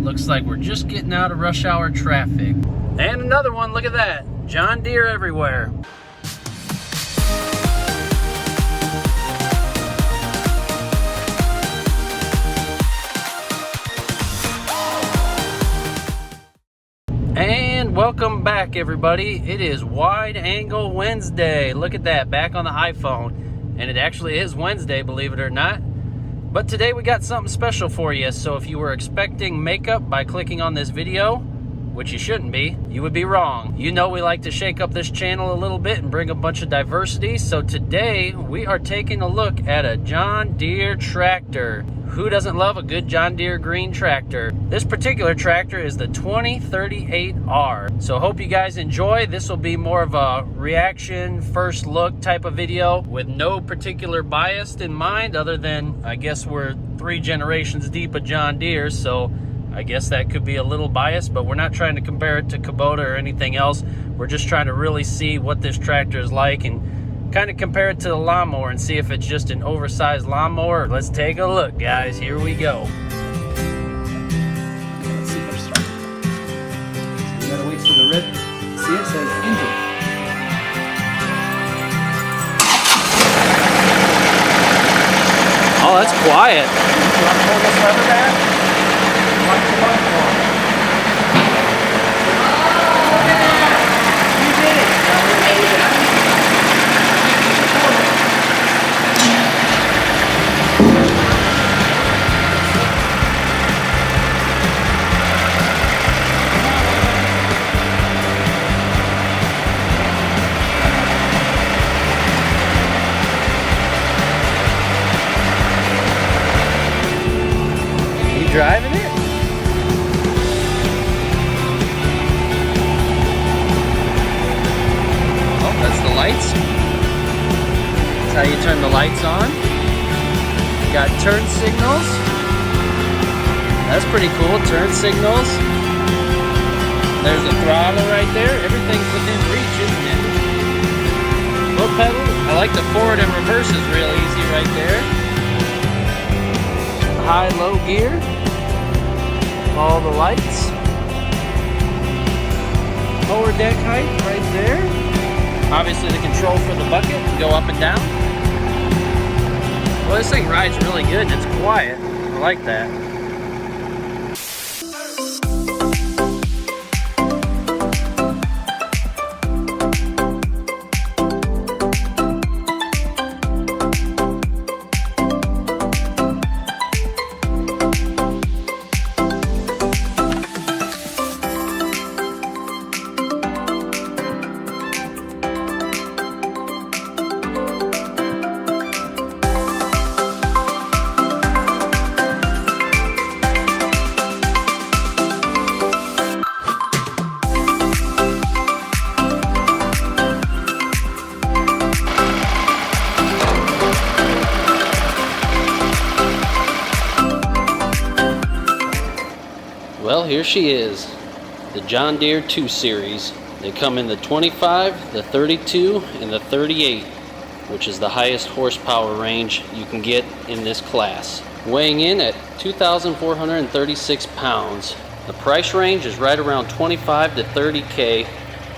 Looks like we're just getting out of rush hour traffic. And another one, look at that. John Deere everywhere. And welcome back, everybody. It is Wide Angle Wednesday. Look at that, back on the iPhone. And it actually is Wednesday, believe it or not. But today we got something special for you. So if you were expecting makeup by clicking on this video, which you shouldn't be, you would be wrong. You know we like to shake up this channel a little bit and bring a bunch of diversity. So today we are taking a look at a John Deere tractor. Who doesn't love a good John Deere green tractor? This particular tractor is the 2038R. So hope you guys enjoy. This will be more of a reaction, first look type of video with no particular bias in mind, other than I guess we're 3 generations deep of John Deere, so I guess that could be a little biased, but we're not trying to compare it to Kubota or anything else. We're just trying to really see what this tractor is like and kind of compare it to the lawnmower and see if it's just an oversized lawnmower. Let's take a look, guys. Here we go. Let's see first start. So we gotta wait for the red. See, it says engine. Oh, that's quiet. You want to pull this lever back? Watch the button for it. You did it. Driving it? Oh, that's the lights. That's how you turn the lights on. You got turn signals. That's pretty cool, turn signals. There's the throttle right there. Everything's within reach, isn't it? Foot pedal. I like the forward and reverse is real easy right there. High, low gear. All the lights. Lower deck height right there. Obviously the control for the bucket can go up and down. Well, this thing rides really good and it's quiet. I like that. Well, here she is, the John Deere 2 Series. They come in the 25, the 32, and the 38, which is the highest horsepower range you can get in this class. Weighing in at 2,436 pounds. The price range is right around 25 to 30K,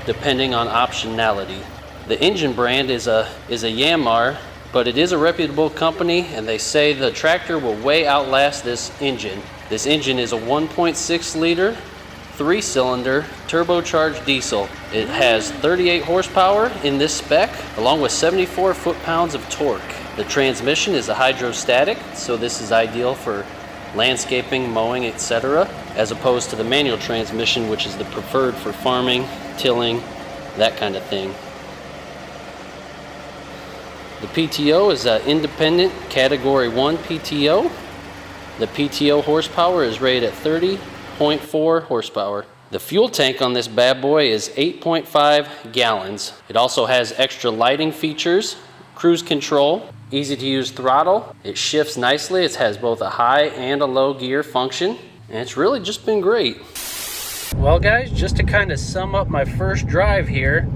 depending on optionality. The engine brand is a Yanmar, but it is a reputable company, and they say the tractor will way outlast this engine. This engine is a 1.6 liter, 3-cylinder, turbocharged diesel. It has 38 horsepower in this spec, along with 74 foot-pounds of torque. The transmission is a hydrostatic, so this is ideal for landscaping, mowing, etc., as opposed to the manual transmission, which is the preferred for farming, tilling, that kind of thing. The PTO is an independent Category 1 PTO. The PTO horsepower is rated at 30.4 horsepower. The fuel tank on this bad boy is 8.5 gallons. It also has extra lighting features, cruise control, easy to use throttle. It shifts nicely. It has both a high and a low gear function, and it's really just been great. Well guys, just to kind of sum up my first drive here,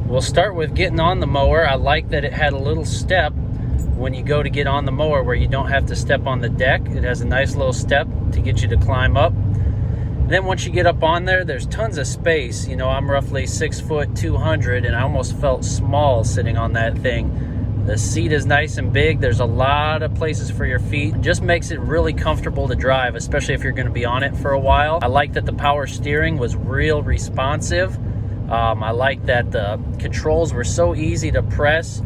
we'll start with getting on the mower. I like that it had a little step when you go to get on the mower where you don't have to step on the deck. It has a nice little step to get you to climb up. Then once you get up on there, there's tons of space. You know, I'm roughly 6 foot 200, and I almost felt small sitting on that thing. The seat is nice and big. There's a lot of places for your feet. It just makes it really comfortable to drive, especially if you're going to be on it for a while. I like that the power steering was real responsive. I like that the controls were so easy to press,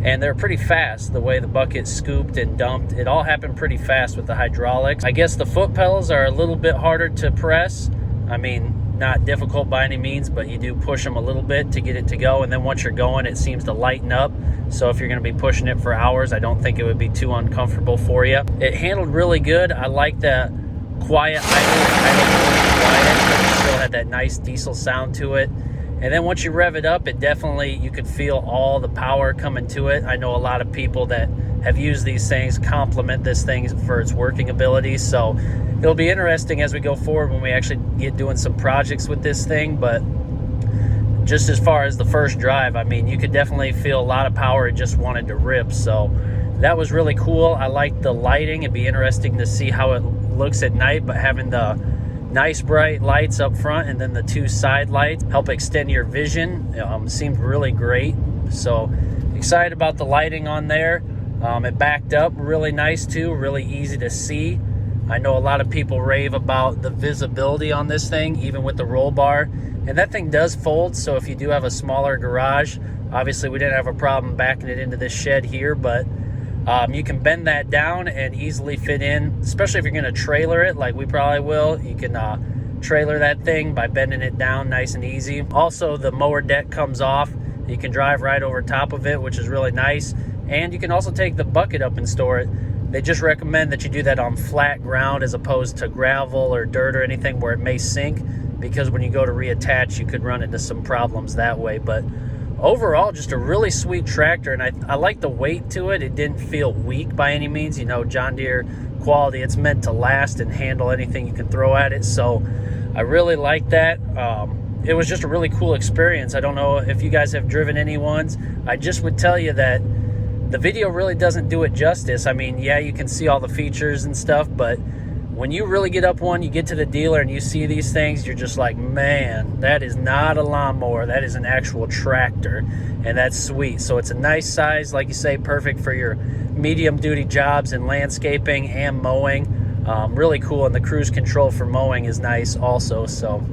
and they're pretty fast. The way the bucket scooped and dumped, it all happened pretty fast with the hydraulics. I guess the foot pedals are a little bit harder to press. I mean, not difficult by any means, but you do push them a little bit to get it to go, and then once you're going, it seems to lighten up. So if you're going to be pushing it for hours, I don't think it would be too uncomfortable for you. It handled really good. I like that quiet idle, quiet, but it still had that nice diesel sound to it. And then once you rev it up, it definitely, you could feel all the power coming to it. I know a lot of people that have used these things compliment this thing for its working ability. So it'll be interesting as we go forward when we actually get doing some projects with this thing. But just as far as the first drive, I mean, you could definitely feel a lot of power. It just wanted to rip. So that was really cool. I like the lighting. It'd be interesting to see how it looks at night, but having the nice bright lights up front and then the two side lights help extend your vision. Seemed really great. So excited about the lighting on there. It backed up really nice too, really easy to see. I know a lot of people rave about the visibility on this thing, even with the roll bar. And that thing does fold, so if you do have a smaller garage, obviously we didn't have a problem backing it into this shed here, but you can bend that down and easily fit in, especially if you're going to trailer it like we probably will. You can trailer that thing by bending it down nice and easy. Also, the mower deck comes off. You can drive right over top of it, which is really nice. And you can also take the bucket up and store it. They just recommend that you do that on flat ground as opposed to gravel or dirt or anything where it may sink, because when you go to reattach, you could run into some problems that way. But overall, just a really sweet tractor, and I like the weight to it. It didn't feel weak by any means. You know, John Deere quality, it's meant to last and handle anything you can throw at it. So I really like that. It was just a really cool experience. I don't know if you guys have driven any ones. I just would tell you that the video really doesn't do it justice. I mean, yeah, you can see all the features and stuff, but when you really get up one, you get to the dealer and you see these things, you're just like, man, that is not a lawnmower. That is an actual tractor, and that's sweet. So it's a nice size, like you say, perfect for your medium duty jobs in landscaping and mowing. Really cool, and the cruise control for mowing is nice also. So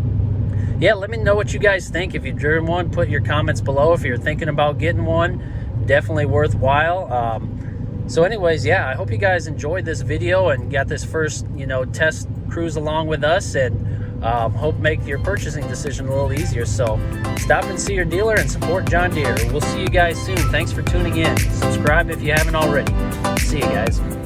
yeah, let me know what you guys think. If you've driven one, put your comments below. If you're thinking about getting one, definitely worthwhile. So anyways, yeah, I hope you guys enjoyed this video and got this first, you know, test cruise along with us, and hope make your purchasing decision a little easier. So stop and see your dealer and support John Deere. We'll see you guys soon. Thanks for tuning in. Subscribe if you haven't already. See you guys.